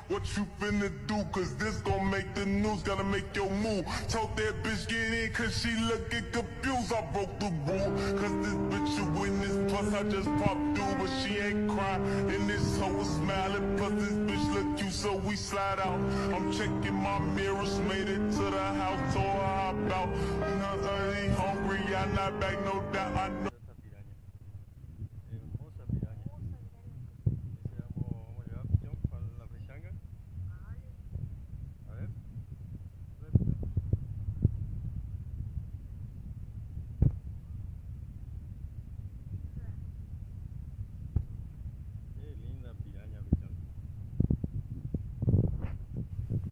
What you finna do, cause this gon' make the news, gotta make your move. Told that bitch get in, cause she looking confused. I broke the rule, cause this bitch a witness. Plus I just popped through, but she ain't crying. And this hoe was smiling, plus this bitch look cute, so we slide out. I'm checking my mirrors, made it to the house, told her hop out. I ain't hungry, I'm not back, no doubt, I know.